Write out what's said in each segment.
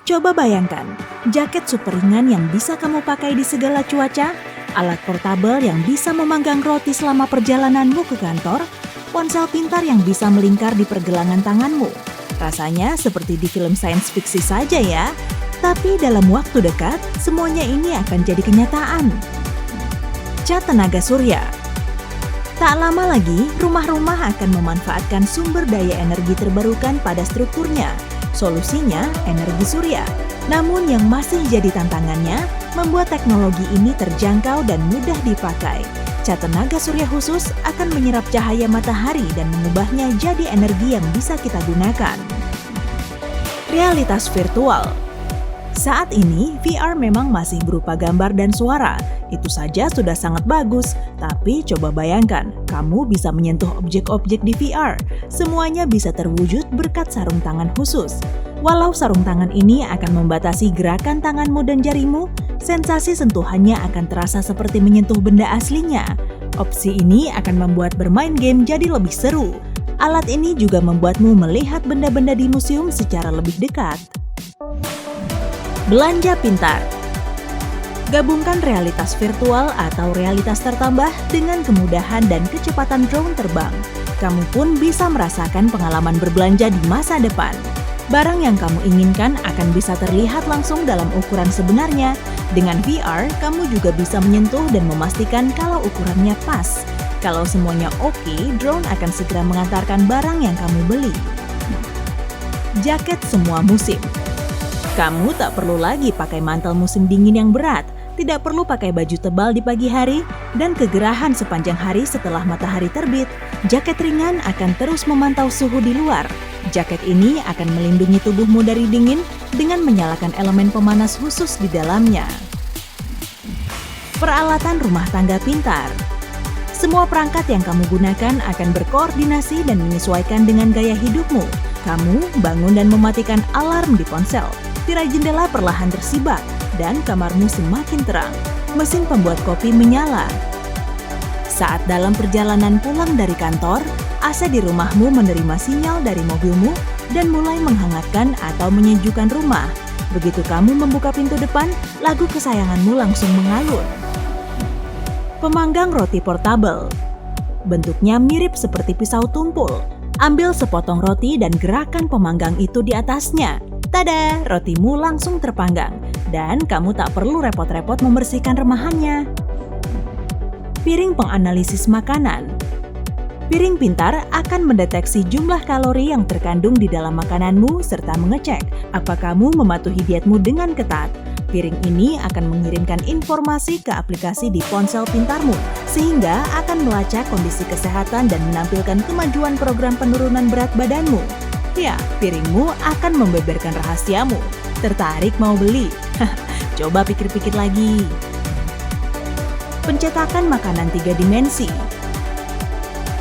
Coba bayangkan, jaket super ringan yang bisa kamu pakai di segala cuaca, alat portabel yang bisa memanggang roti selama perjalananmu ke kantor, ponsel pintar yang bisa melingkar di pergelangan tanganmu. Rasanya seperti di film science fiksi saja ya, tapi dalam waktu dekat, semuanya ini akan jadi kenyataan. Cat tenaga surya. Tak lama lagi, rumah-rumah akan memanfaatkan sumber daya energi terbarukan pada strukturnya. Solusinya, energi surya. Namun yang masih jadi tantangannya, membuat teknologi ini terjangkau dan mudah dipakai. Cat tenaga surya khusus akan menyerap cahaya matahari dan mengubahnya jadi energi yang bisa kita gunakan. Realitas virtual. Saat ini, VR memang masih berupa gambar dan suara. Itu saja sudah sangat bagus, tapi coba bayangkan, kamu bisa menyentuh objek-objek di VR. Semuanya bisa terwujud berkat sarung tangan khusus. Walau sarung tangan ini akan membatasi gerakan tanganmu dan jarimu, sensasi sentuhannya akan terasa seperti menyentuh benda aslinya. Opsi ini akan membuat bermain game jadi lebih seru. Alat ini juga membuatmu melihat benda-benda di museum secara lebih dekat. Belanja pintar. Gabungkan realitas virtual atau realitas tertambah dengan kemudahan dan kecepatan drone terbang. Kamu pun bisa merasakan pengalaman berbelanja di masa depan. Barang yang kamu inginkan akan bisa terlihat langsung dalam ukuran sebenarnya. Dengan VR, kamu juga bisa menyentuh dan memastikan kalau ukurannya pas. Kalau semuanya oke, drone akan segera mengantarkan barang yang kamu beli. Jaket semua musim. Kamu tak perlu lagi pakai mantel musim dingin yang berat, tidak perlu pakai baju tebal di pagi hari, dan kegerahan sepanjang hari setelah matahari terbit. Jaket ringan akan terus memantau suhu di luar. Jaket ini akan melindungi tubuhmu dari dingin dengan menyalakan elemen pemanas khusus di dalamnya. Peralatan rumah tangga pintar. Semua perangkat yang kamu gunakan akan berkoordinasi dan menyesuaikan dengan gaya hidupmu. Kamu bangun dan mematikan alarm di ponsel. Tirai jendela perlahan tersibak dan kamarmu semakin terang. Mesin pembuat kopi menyala. Saat dalam perjalanan pulang dari kantor, AC di rumahmu menerima sinyal dari mobilmu dan mulai menghangatkan atau menyejukkan rumah. Begitu kamu membuka pintu depan, lagu kesayanganmu langsung mengalun. Pemanggang roti portabel. Bentuknya mirip seperti pisau tumpul. Ambil sepotong roti dan gerakan pemanggang itu di atasnya. Tada, rotimu langsung terpanggang dan kamu tak perlu repot-repot membersihkan remahannya. Piring penganalisis makanan. Piring pintar akan mendeteksi jumlah kalori yang terkandung di dalam makananmu serta mengecek apakah kamu mematuhi dietmu dengan ketat. Piring ini akan mengirimkan informasi ke aplikasi di ponsel pintarmu sehingga akan melacak kondisi kesehatan dan menampilkan kemajuan program penurunan berat badanmu. Ya, piringmu akan membeberkan rahasiamu. Tertarik mau beli? Coba pikir-pikir lagi. Pencetakan makanan 3 dimensi.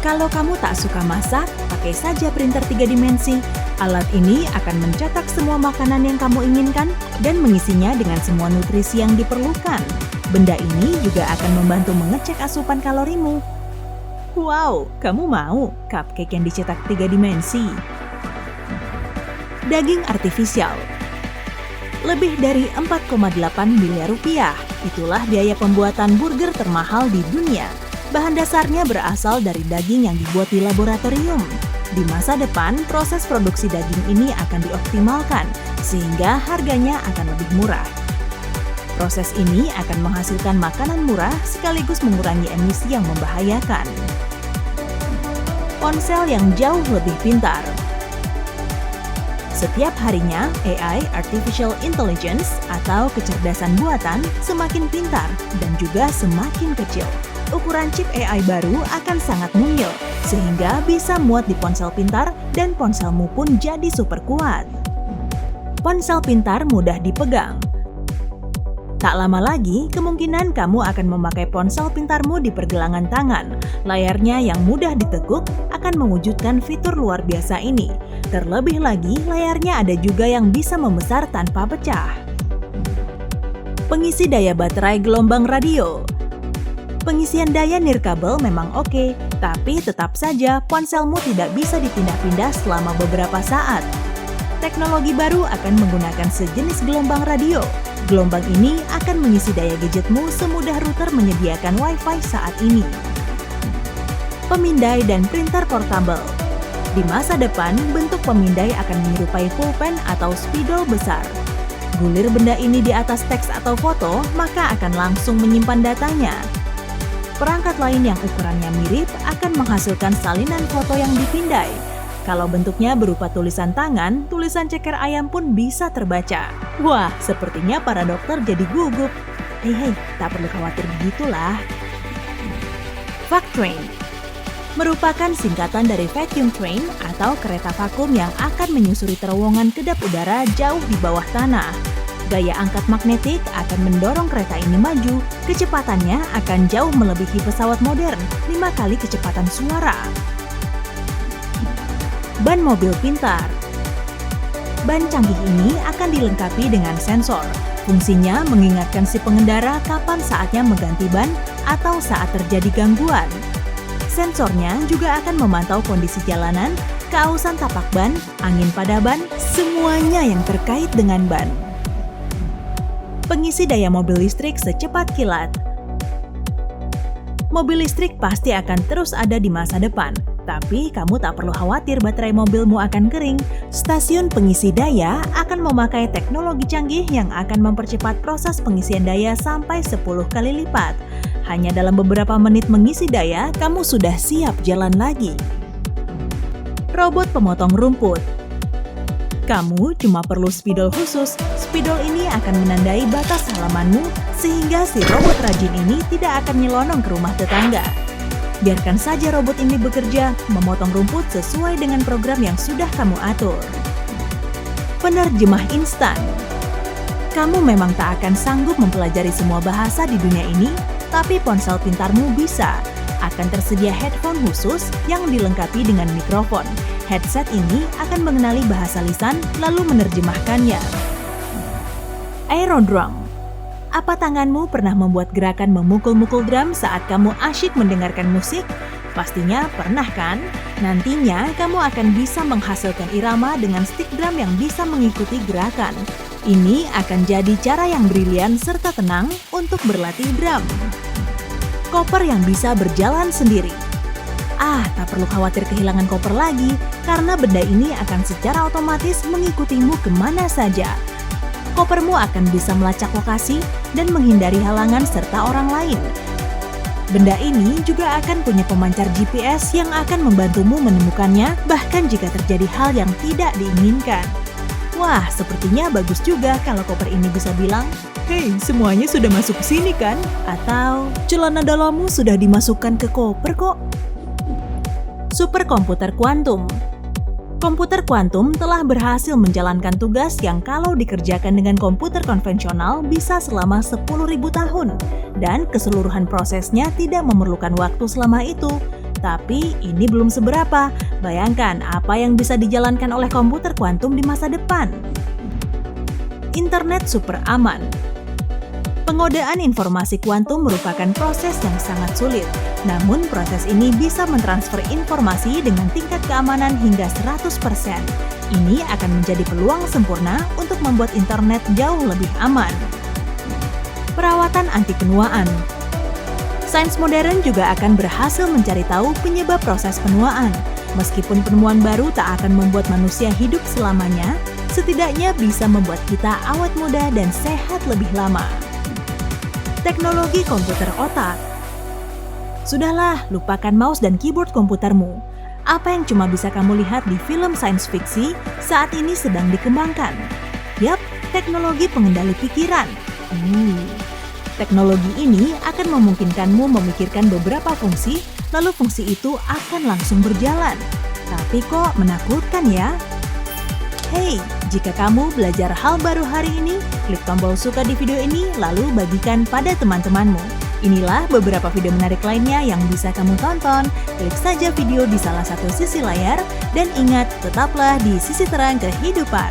Kalau kamu tak suka masak, pakai saja printer 3 dimensi. Alat ini akan mencetak semua makanan yang kamu inginkan dan mengisinya dengan semua nutrisi yang diperlukan. Benda ini juga akan membantu mengecek asupan kalorimu. Wow, kamu mau cupcake yang dicetak 3 dimensi? Daging artifisial. Lebih dari 4,8 miliar rupiah. Itulah biaya pembuatan burger termahal di dunia. Bahan dasarnya berasal dari daging yang dibuat di laboratorium. Di masa depan, proses produksi daging ini akan dioptimalkan, sehingga harganya akan lebih murah. Proses ini akan menghasilkan makanan murah sekaligus mengurangi emisi yang membahayakan. Ponsel yang jauh lebih pintar. Setiap harinya, AI (Artificial Intelligence) atau kecerdasan buatan semakin pintar dan juga semakin kecil. Ukuran chip AI baru akan sangat mungil, sehingga bisa muat di ponsel pintar dan ponselmu pun jadi super kuat. Ponsel pintar mudah dipegang. Tak lama lagi, kemungkinan kamu akan memakai ponsel pintarmu di pergelangan tangan. Layarnya yang mudah ditekuk akan mewujudkan fitur luar biasa ini. Terlebih lagi, layarnya ada juga yang bisa membesar tanpa pecah. Pengisi daya baterai gelombang radio. Pengisian daya nirkabel memang oke, tapi tetap saja ponselmu tidak bisa dipindah-pindah selama beberapa saat. Teknologi baru akan menggunakan sejenis gelombang radio. Gelombang ini akan mengisi daya gadgetmu semudah router menyediakan Wi-Fi saat ini. Pemindai dan printer portable. Di masa depan, bentuk pemindai akan menyerupai pulpen atau spidol besar. Gulir benda ini di atas teks atau foto, maka akan langsung menyimpan datanya. Perangkat lain yang ukurannya mirip akan menghasilkan salinan foto yang dipindai. Kalau bentuknya berupa tulisan tangan, tulisan ceker ayam pun bisa terbaca. Wah, sepertinya para dokter jadi gugup. Hei, tak perlu khawatir begitulah. Vac Train merupakan singkatan dari vacuum train atau kereta vakum yang akan menyusuri terowongan kedap udara jauh di bawah tanah. Gaya angkat magnetik akan mendorong kereta ini maju, kecepatannya akan jauh melebihi pesawat modern, 5 kali kecepatan suara. Ban mobil pintar. Ban canggih ini akan dilengkapi dengan sensor. Fungsinya mengingatkan si pengendara kapan saatnya mengganti ban atau saat terjadi gangguan. Sensornya juga akan memantau kondisi jalanan, keausan tapak ban, angin pada ban, semuanya yang terkait dengan ban. Pengisi daya mobil listrik secepat kilat. Mobil listrik pasti akan terus ada di masa depan, tapi kamu tak perlu khawatir baterai mobilmu akan kering. Stasiun pengisi daya akan memakai teknologi canggih yang akan mempercepat proses pengisian daya sampai 10 kali lipat. Hanya dalam beberapa menit mengisi daya, kamu sudah siap jalan lagi. Robot pemotong rumput. Kamu cuma perlu spidol khusus. Spidol ini akan menandai batas halamanmu, sehingga si robot rajin ini tidak akan nyelonong ke rumah tetangga. Biarkan saja robot ini bekerja, memotong rumput sesuai dengan program yang sudah kamu atur. Penerjemah instan. Kamu memang tak akan sanggup mempelajari semua bahasa di dunia ini, tapi ponsel pintarmu bisa. Akan tersedia headphone khusus yang dilengkapi dengan mikrofon. Headset ini akan mengenali bahasa lisan lalu menerjemahkannya. Aerodrum. Apa tanganmu pernah membuat gerakan memukul-mukul drum saat kamu asyik mendengarkan musik? Pastinya pernah kan? Nantinya kamu akan bisa menghasilkan irama dengan stick drum yang bisa mengikuti gerakan. Ini akan jadi cara yang brilian serta tenang untuk berlatih drum. Koper yang bisa berjalan sendiri. Tak perlu khawatir kehilangan koper lagi, karena benda ini akan secara otomatis mengikutimu kemana saja. Kopermu akan bisa melacak lokasi dan menghindari halangan serta orang lain. Benda ini juga akan punya pemancar GPS yang akan membantumu menemukannya, bahkan jika terjadi hal yang tidak diinginkan. Wah, sepertinya bagus juga kalau koper ini bisa bilang, "Hei, semuanya sudah masuk ke sini kan?" Atau, "Celana dalammu sudah dimasukkan ke koper kok." Superkomputer kuantum. Komputer kuantum telah berhasil menjalankan tugas yang kalau dikerjakan dengan komputer konvensional bisa selama 10.000 tahun, dan keseluruhan prosesnya tidak memerlukan waktu selama itu. Tapi ini belum seberapa. Bayangkan apa yang bisa dijalankan oleh komputer kuantum di masa depan. Internet super aman. Pengodaan informasi kuantum merupakan proses yang sangat sulit. Namun proses ini bisa mentransfer informasi dengan tingkat keamanan hingga 100%. Ini akan menjadi peluang sempurna untuk membuat internet jauh lebih aman. Perawatan anti penuaan. Sains modern juga akan berhasil mencari tahu penyebab proses penuaan. Meskipun penemuan baru tak akan membuat manusia hidup selamanya, setidaknya bisa membuat kita awet muda dan sehat lebih lama. Teknologi komputer otak. Sudahlah, lupakan mouse dan keyboard komputermu. Apa yang cuma bisa kamu lihat di film sains fiksi saat ini sedang dikembangkan. Yap, teknologi pengendali pikiran. Teknologi ini akan memungkinkanmu memikirkan beberapa fungsi, lalu fungsi itu akan langsung berjalan. Tapi kok menakutkan ya? Hey, jika kamu belajar hal baru hari ini, klik tombol suka di video ini lalu bagikan pada teman-temanmu. Inilah beberapa video menarik lainnya yang bisa kamu tonton. Klik saja video di salah satu sisi layar dan ingat, tetaplah di sisi terang kehidupan.